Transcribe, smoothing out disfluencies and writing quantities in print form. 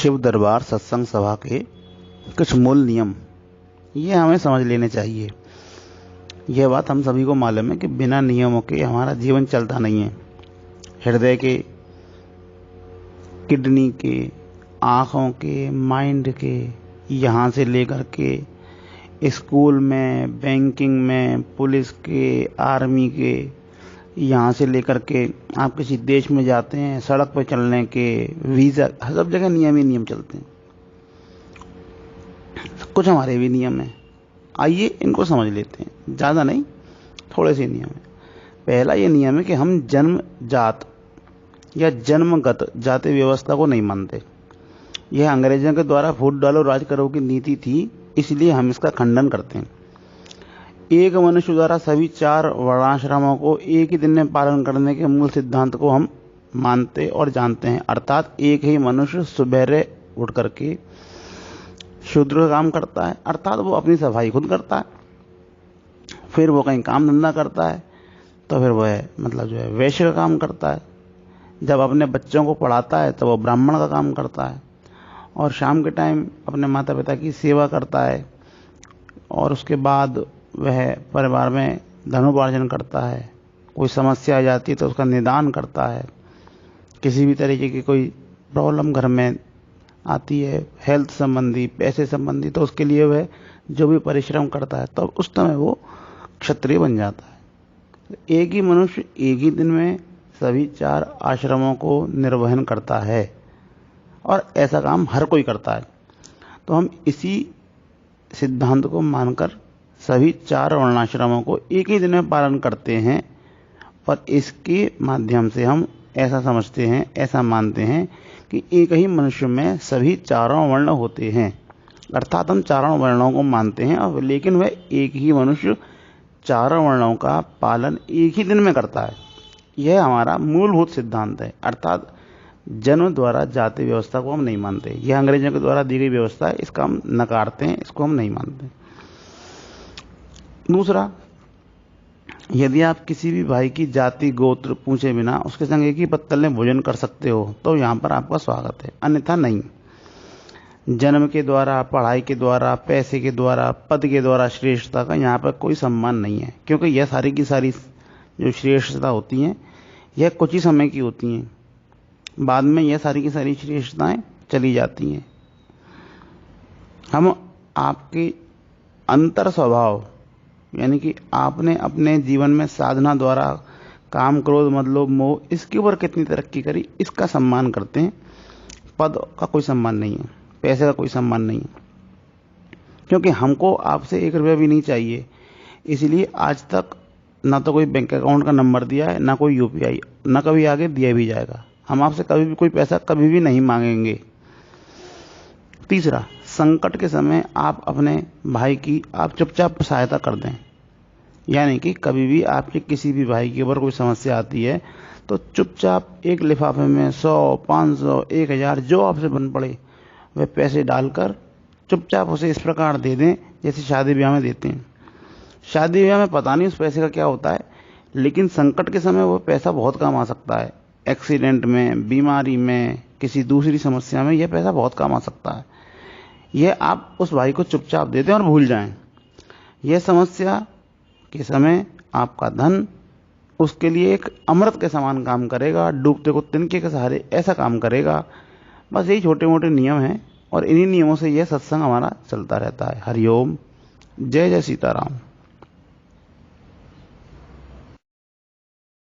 शिव दरबार सत्संग सभा के कुछ मूल नियम ये हमें समझ लेने चाहिए। यह बात हम सभी को मालूम है कि बिना नियमों के हमारा जीवन चलता नहीं है। हृदय के, किडनी के, आँखों के, माइंड के, यहाँ से लेकर के स्कूल में, बैंकिंग में, पुलिस के, आर्मी के, यहाँ से लेकर के आप किसी देश में जाते हैं, सड़क पर चलने के, वीज़ा, सब जगह नियम ही नियम चलते हैं। कुछ हमारे भी नियम हैं, आइए इनको समझ लेते हैं। ज़्यादा नहीं, थोड़े से नियम हैं। पहला ये नियम है कि हम जन्म जात या जन्मगत जाति व्यवस्था को नहीं मानते। यह अंग्रेजों के द्वारा फूट डालो राज करो की नीति थी, इसलिए हम इसका खंडन करते हैं। एक मनुष्य द्वारा सभी 4 वर्णाश्रमों को एक ही दिन में पालन करने के मूल सिद्धांत को हम मानते और जानते हैं। अर्थात एक ही मनुष्य सुबह उठ करके शूद्र का काम करता है, अर्थात वो अपनी सफाई खुद करता है, फिर वो कहीं काम धंधा करता है, तो फिर वह वैश्य का काम करता है। जब अपने बच्चों को पढ़ाता है तो वो ब्राह्मण का काम करता है, और शाम के टाइम अपने माता पिता की सेवा करता है, और उसके बाद वह परिवार में धनोपार्जन करता है। कोई समस्या आ जाती है तो उसका निदान करता है। किसी भी तरीके की कोई प्रॉब्लम घर में आती है, हेल्थ संबंधी, पैसे संबंधी, तो उसके लिए वह जो भी परिश्रम करता है तो उस समय वो क्षत्रिय बन जाता है। एक ही मनुष्य एक ही दिन में सभी 4 आश्रमों को निर्वहन करता है, और ऐसा काम हर कोई करता है। तो हम इसी सिद्धांत को मानकर सभी 4 वर्णाश्रमों को एक ही दिन में पालन करते हैं, और इसके माध्यम से हम ऐसा समझते हैं, ऐसा मानते हैं कि एक ही मनुष्य में सभी 4 वर्ण होते हैं। अर्थात हम 4 वर्णों को मानते हैं, और लेकिन वह एक ही मनुष्य 4 वर्णों का पालन एक ही दिन में करता है। यह हमारा मूलभूत सिद्धांत है। अर्थात जन्म द्वारा जाति व्यवस्था को हम नहीं मानते। यह अंग्रेजों के द्वारा दी गई व्यवस्था है, इसका हम नकारते हैं, इसको हम नहीं मानते। दूसरा, यदि आप किसी भी भाई की जाति गोत्र पूछे बिना उसके संग एक ही पत्तल में भोजन कर सकते हो तो यहाँ पर आपका स्वागत है, अन्यथा नहीं। जन्म के द्वारा, पढ़ाई के द्वारा, पैसे के द्वारा, पद के द्वारा श्रेष्ठता का यहाँ पर कोई सम्मान नहीं है, क्योंकि यह सारी की सारी जो श्रेष्ठता होती हैं यह कुछ ही समय की होती हैं। बाद में यह सारी की सारी श्रेष्ठताएं चली जाती हैं। हम आपके अंतर स्वभाव, यानी कि आपने अपने जीवन में साधना द्वारा काम, क्रोध, मद, लोभ, मोह, इसके ऊपर कितनी तरक्की करी, इसका सम्मान करते हैं। पद का कोई सम्मान नहीं है, पैसे का कोई सम्मान नहीं है, क्योंकि हमको आपसे 1 रुपया भी नहीं चाहिए। इसलिए आज तक ना तो कोई बैंक अकाउंट का नंबर दिया है, ना कोई UPI, ना कभी आगे दिया भी जाएगा। हम आपसे कभी भी कोई पैसा कभी भी नहीं मांगेंगे। तीसरा, संकट के समय आप अपने भाई की आप चुपचाप सहायता कर दें। यानी कि कभी भी आपके किसी भी भाई के ऊपर कोई समस्या आती है तो चुपचाप एक लिफाफे में 100, 500, 1000 जो आपसे बन पड़े वह पैसे डालकर चुपचाप उसे इस प्रकार दे दें जैसे शादी ब्याह में देते हैं। शादी ब्याह में पता नहीं उस पैसे का क्या होता है, लेकिन संकट के समय वो पैसा बहुत काम आ सकता है। एक्सीडेंट में, बीमारी में, किसी दूसरी समस्या में यह पैसा बहुत काम आ सकता है। यह आप उस भाई को चुपचाप दे दें और भूल जाएं। यह समस्या के समय आपका धन उसके लिए एक अमृत के समान काम करेगा, डूबते को तिनके के सहारे ऐसा काम करेगा। बस यही छोटे मोटे नियम हैं, और इन्हीं नियमों से यह सत्संग हमारा चलता रहता है। हरिओम, जय जय सीताराम।